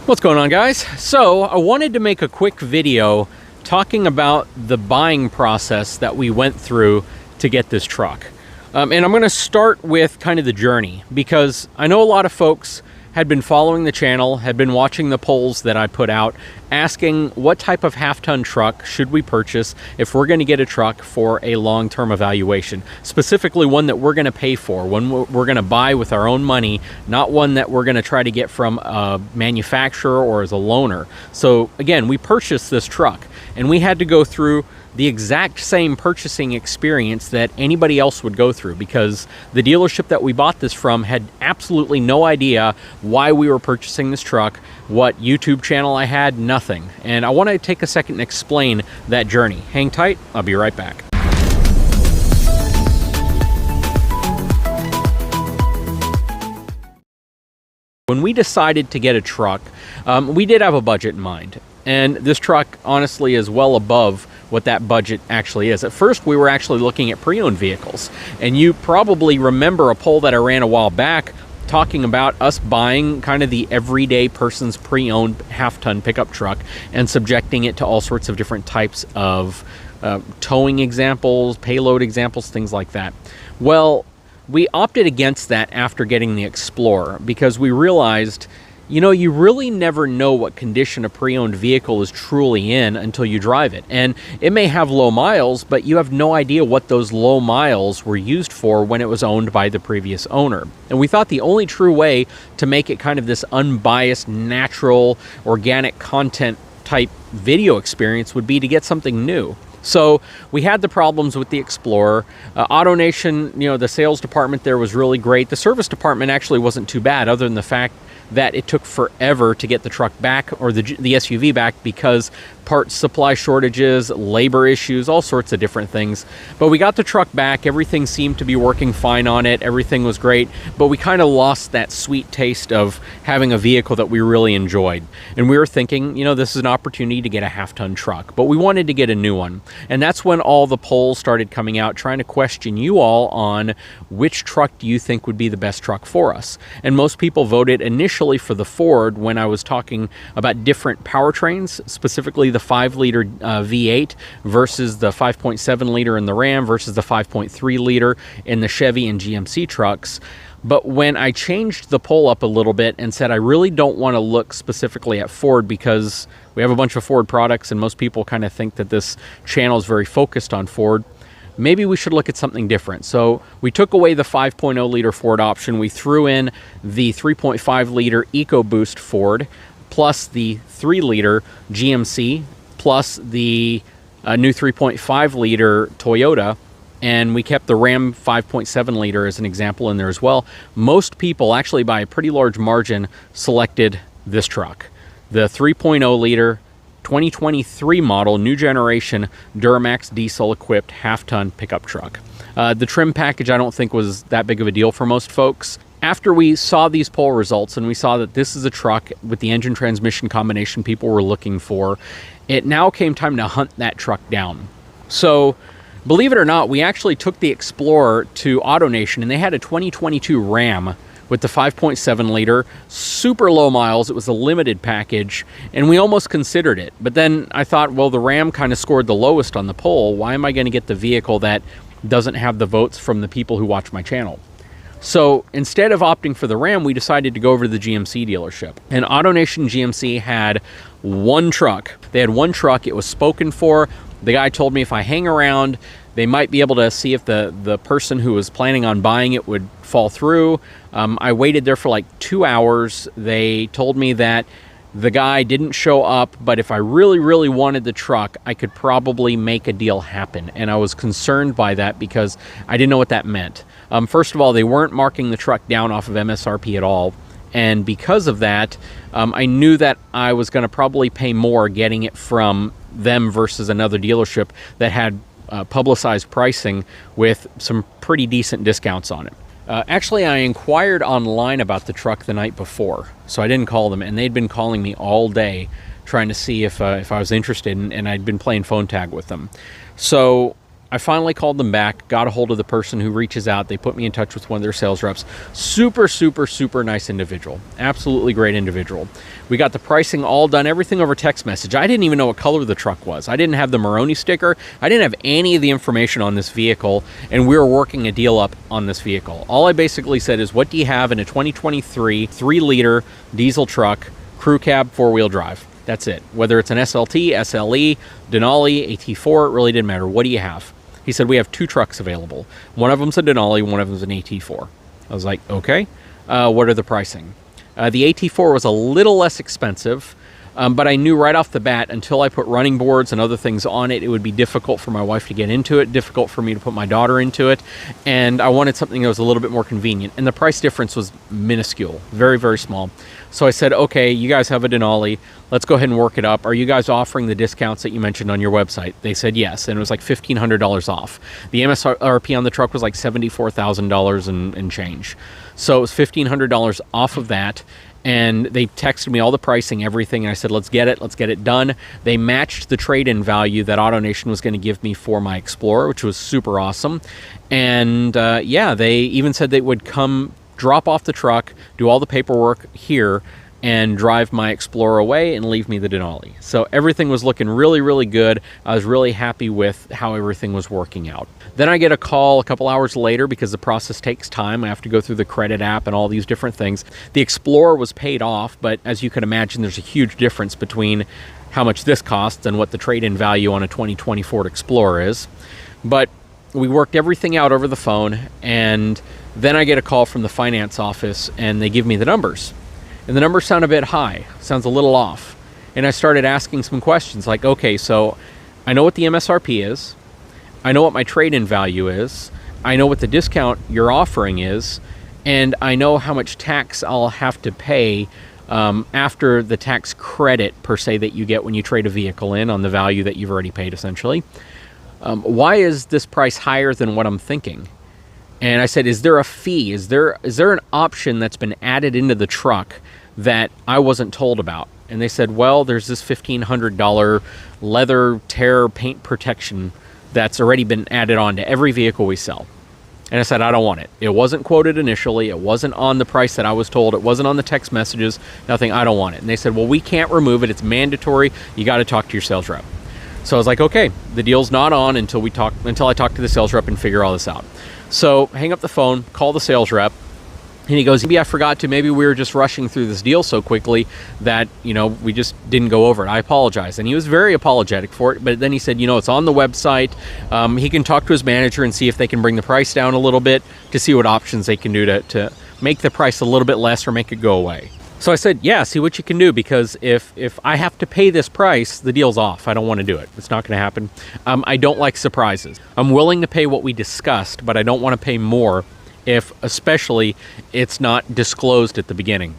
What's going on, guys? So I wanted to make a quick video talking about the buying process that we went through to get this truck. And I'm going to start with kind of the journey, because I know a lot of folks had been following the channel, had been watching the polls that I put out, asking what type of half-ton truck should we purchase if we're going to get a truck for a long-term evaluation, specifically one that we're going to pay for, one we're going to buy with our own money, not one that we're going to try to get from a manufacturer or as a loaner. So again, we purchased this truck and we had to go through the exact same purchasing experience that anybody else would go through, because the dealership that we bought this from had absolutely no idea why we were purchasing this truck, what YouTube channel I had, nothing. And I want to take a second and explain that journey. Hang tight, I'll be right back. When we decided to get a truck, we did have a budget in mind. And this truck honestly is well above what that budget actually is. At first, we were actually looking at pre-owned vehicles. And you probably remember a poll that I ran a while back talking about us buying kind of the everyday person's pre-owned half-ton pickup truck and subjecting it to all sorts of different types of towing examples, payload examples, things like that. Well, we opted against that after getting the Explorer, because we realized, you know, you really never know what condition a pre-owned vehicle is truly in until you drive it. And it may have low miles, but you have no idea what those low miles were used for when it was owned by the previous owner. And we thought the only true way to make it kind of this unbiased, natural, organic content type video experience would be to get something new. So we had the problems with the Explorer. AutoNation, you know, the sales department there was really great. The service department actually wasn't too bad, other than the fact that it took forever to get the truck back, or the SUV back, because parts supply shortages, labor issues, all sorts of different things. But we got the truck back. Everything seemed to be working fine on it. Everything was great. But we kind of lost that sweet taste of having a vehicle that we really enjoyed. And we were thinking, you know, this is an opportunity to get a half-ton truck. But we wanted to get a new one. And that's when all the polls started coming out, trying to question you all on which truck do you think would be the best truck for us. And most people voted initially for the Ford when I was talking about different powertrains, specifically the 5-liter V8 versus the 5.7-liter in the Ram versus the 5.3-liter in the Chevy and GMC trucks. But when I changed the poll up a little bit and said I really don't want to look specifically at Ford, because we have a bunch of Ford products and most people kind of think that this channel is very focused on Ford, maybe we should look at something different. So we took away the 5.0-liter Ford option. We threw in the 3.5-liter EcoBoost Ford, plus the 3-liter GMC, plus the new 3.5-liter Toyota, and we kept the Ram 5.7-liter as an example in there as well. Most people, actually by a pretty large margin, selected this truck, the 3.0-liter 2023 model, new generation Duramax diesel-equipped half-ton pickup truck. The trim package I don't think was that big of a deal for most folks. After we saw these poll results and we saw that this is a truck with the engine transmission combination people were looking for, it now came time to hunt that truck down. So, believe it or not, we actually took the Explorer to AutoNation, and they had a 2022 Ram with the 5.7-liter, super low miles. It was a limited package, and we almost considered it. But then I thought, well, the Ram kind of scored the lowest on the poll. Why am I going to get the vehicle that doesn't have the votes from the people who watch my channel? So instead of opting for the Ram, we decided to go over to the GMC dealership. And AutoNation GMC had one truck. They had one truck. It was spoken for. The guy told me if I hang around, they might be able to see if the person who was planning on buying it would fall through. I waited there for like 2 hours. They told me that the guy didn't show up, but if I really, really wanted the truck, I could probably make a deal happen. And I was concerned by that because I didn't know what that meant. First of all, they weren't marking the truck down off of MSRP at all. And because of that, I knew that I was going to probably pay more getting it from them versus another dealership that had publicized pricing with some pretty decent discounts on it. Actually, I inquired online about the truck the night before, so I didn't call them, and they'd been calling me all day trying to see if I was interested, and I'd been playing phone tag with them. So I finally called them back, got a hold of the person who reaches out. They put me in touch with one of their sales reps. Super, super, super nice individual. Absolutely great individual. We got the pricing all done, everything over text message. I didn't even know what color the truck was. I didn't have the Maroni sticker. I didn't have any of the information on this vehicle, and we were working a deal up on this vehicle. All I basically said is, what do you have in a 2023 3-liter diesel truck, crew cab, 4-wheel drive? That's it. Whether it's an SLT, SLE, Denali, AT4, it really didn't matter. What do you have? He said, we have 2 trucks available. One of them's a Denali, one of them's an AT4. I was like, okay, what are the pricing? The AT4 was a little less expensive, but I knew right off the bat, until I put running boards and other things on it, it would be difficult for my wife to get into it, difficult for me to put my daughter into it, and I wanted something that was a little bit more convenient. And the price difference was minuscule, very, very small. So I said, okay, you guys have a Denali. Let's go ahead and work it up. Are you guys offering the discounts that you mentioned on your website? They said yes, and it was like $1,500 off. The MSRP on the truck was like $74,000 and change. So it was $1,500 off of that. And they texted me all the pricing, everything, and I said, let's get it done. They matched the trade-in value that AutoNation was going to give me for my Explorer, which was super awesome. And yeah, they even said they would come drop off the truck, do all the paperwork here, and drive my Explorer away and leave me the Denali. So everything was looking really, really good. I was really happy with how everything was working out. Then I get a call a couple hours later, because the process takes time. I have to go through the credit app and all these different things. The Explorer was paid off, but as you can imagine, there's a huge difference between how much this costs and what the trade-in value on a 2020 Ford Explorer is. But we worked everything out over the phone, and then I get a call from the finance office, and they give me the numbers. And the numbers sound a bit high, sounds a little off. And I started asking some questions like, okay, so I know what the MSRP is, I know what my trade-in value is, I know what the discount you're offering is, and I know how much tax I'll have to pay after the tax credit, per se, that you get when you trade a vehicle in on the value that you've already paid, essentially. Why is this price higher than what I'm thinking? And I said, is there a fee? Is there an option that's been added into the truck that I wasn't told about? And they said, well, there's this $1,500 leather tear paint protection that's already been added on to every vehicle we sell. And I said, I don't want it. It wasn't quoted initially. It wasn't on the price that I was told. It wasn't on the text messages. Nothing. I don't want it. And they said, well, we can't remove it. It's mandatory. You got to talk to your sales rep. So I was like, okay, the deal's not on until I talk to the sales rep and figure all this out. So hang up the phone, call the sales rep, and he goes, maybe I forgot to, maybe we were just rushing through this deal so quickly that, we just didn't go over it. I apologize. And he was very apologetic for it, but then he said, it's on the website. He can talk to his manager and see if they can bring the price down a little bit to see what options they can do to make the price a little bit less or make it go away. So I said, yeah, see what you can do, because if I have to pay this price, the deal's off. I don't want to do it. It's not going to happen. I don't like surprises. I'm willing to pay what we discussed, but I don't want to pay more if, especially, it's not disclosed at the beginning.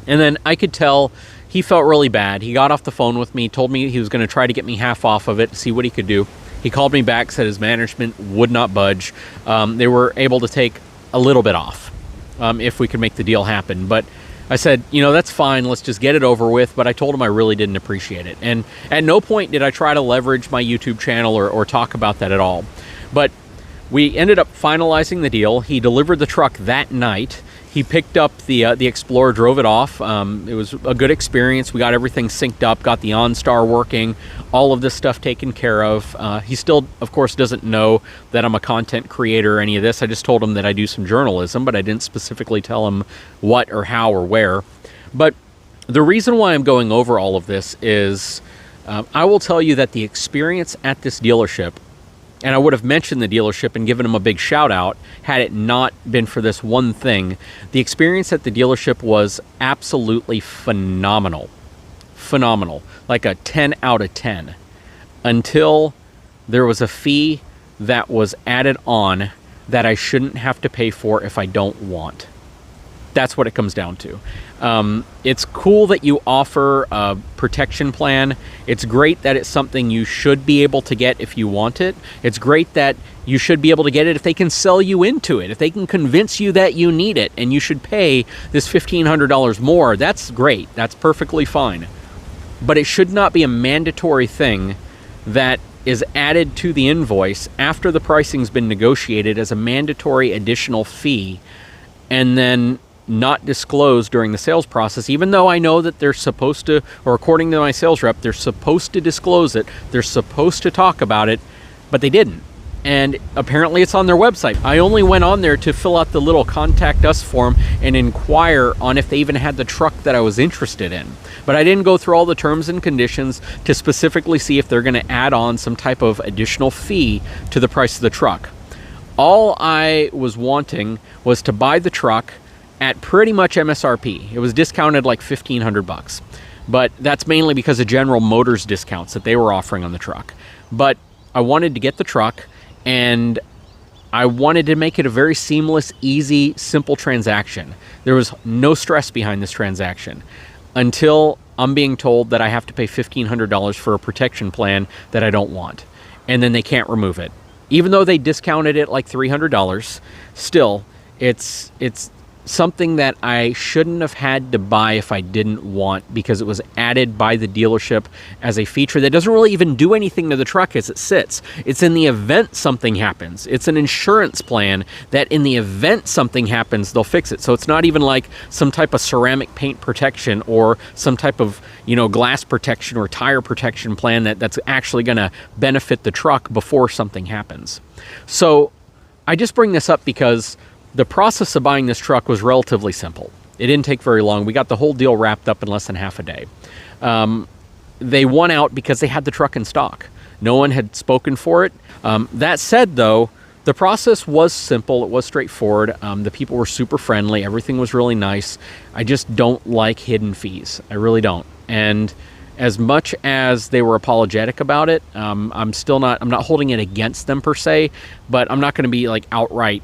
And then I could tell he felt really bad. He got off the phone with me, told me he was going to try to get me half off of it, see what he could do. He called me back, said his management would not budge. They were able to take a little bit off if we could make the deal happen. But I said, that's fine, let's just get it over with, but I told him I really didn't appreciate it. And at no point did I try to leverage my YouTube channel or talk about that at all. But we ended up finalizing the deal. He delivered the truck that night. He picked up the Explorer, drove it off. It was a good experience. We got everything synced up, got the OnStar working, all of this stuff taken care of. He still, of course, doesn't know that I'm a content creator or any of this. I just told him that I do some journalism, but I didn't specifically tell him what or how or where. But the reason why I'm going over all of this is I will tell you that the experience at this dealership, and I would have mentioned the dealership and given him a big shout out had it not been for this one thing. The experience at the dealership was absolutely phenomenal. Phenomenal. Like a 10 out of 10. Until there was a fee that was added on that I shouldn't have to pay for if I don't want. That's what it comes down to. It's cool that you offer a protection plan. It's great that it's something you should be able to get if you want it. It's great that you should be able to get it if they can sell you into it, if they can convince you that you need it and you should pay this $1,500 more. That's great. That's perfectly fine. But it should not be a mandatory thing that is added to the invoice after the pricing's been negotiated as a mandatory additional fee, and then not disclosed during the sales process, even though I know that they're supposed to, or according to my sales rep, they're supposed to disclose it, they're supposed to talk about it, but they didn't. And apparently it's on their website. I only went on there to fill out the little contact us form and inquire on if they even had the truck that I was interested in. But I didn't go through all the terms and conditions to specifically see if they're going to add on some type of additional fee to the price of the truck. All I was wanting was to buy the truck at pretty much MSRP. It was discounted like $1,500, but that's mainly because of General Motors discounts that they were offering on the truck. But I wanted to get the truck, and I wanted to make it a very seamless, easy, simple transaction. There was no stress behind this transaction until I'm being told that I have to pay $1,500 for a protection plan that I don't want, and then they can't remove it. Even though they discounted it like $300, still, it's something that I shouldn't have had to buy if I didn't want, because it was added by the dealership as a feature that doesn't really even do anything to the truck as it sits. It's in the event something happens. It's an insurance plan that in the event something happens, they'll fix it. So it's not even like some type of ceramic paint protection or some type of, glass protection or tire protection plan that's actually going to benefit the truck before something happens. So I just bring this up because the process of buying this truck was relatively simple. It didn't take very long. We got the whole deal wrapped up in less than half a day. They won out because they had the truck in stock. No one had spoken for it. That said, though, the process was simple. It was straightforward. The people were super friendly. Everything was really nice. I just don't like hidden fees. I really don't. And as much as they were apologetic about it, I'm not holding it against them per se, but I'm not going to be like outright,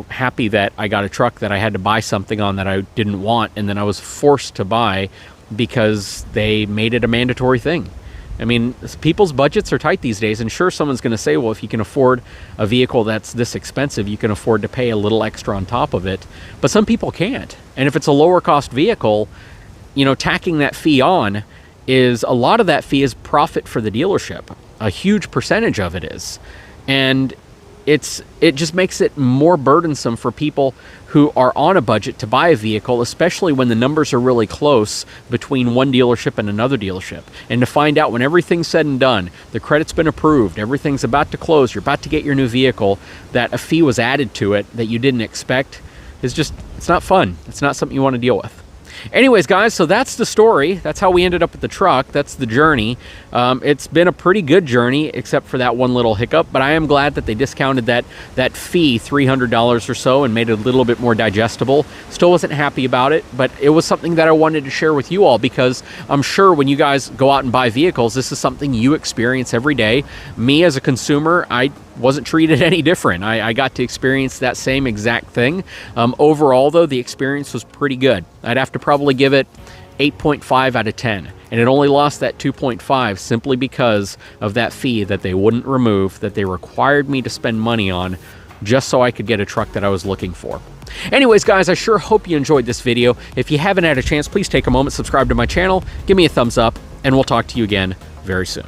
happy that I got a truck that I had to buy something on that I didn't want, and then I was forced to buy because they made it a mandatory thing. I mean, people's budgets are tight these days, and sure, someone's going to say, well, if you can afford a vehicle that's this expensive, you can afford to pay a little extra on top of it, but some people can't. And if it's a lower cost vehicle, tacking that fee on, is a lot of that fee is profit for the dealership. A huge percentage of it is. And it just makes it more burdensome for people who are on a budget to buy a vehicle, especially when the numbers are really close between one dealership and another dealership. And to find out when everything's said and done, the credit's been approved, everything's about to close, you're about to get your new vehicle, that a fee was added to it that you didn't expect, it's not fun. It's not something you want to deal with. Anyways, guys, so that's the story. That's how we ended up with the truck. That's the journey. It's been a pretty good journey, except for that one little hiccup, but I am glad that they discounted that fee, $300 or so, and made it a little bit more digestible. Still wasn't happy about it, but it was something that I wanted to share with you all, because I'm sure when you guys go out and buy vehicles, this is something you experience every day. Me as a consumer, I wasn't treated any different. I got to experience that same exact thing. Overall, though, the experience was pretty good. I'd have to probably give it 8.5 out of 10. And it only lost that 2.5 simply because of that fee that they wouldn't remove, that they required me to spend money on just so I could get a truck that I was looking for. Anyways, guys, I sure hope you enjoyed this video. If you haven't had a chance, please take a moment, subscribe to my channel, give me a thumbs up, and we'll talk to you again very soon.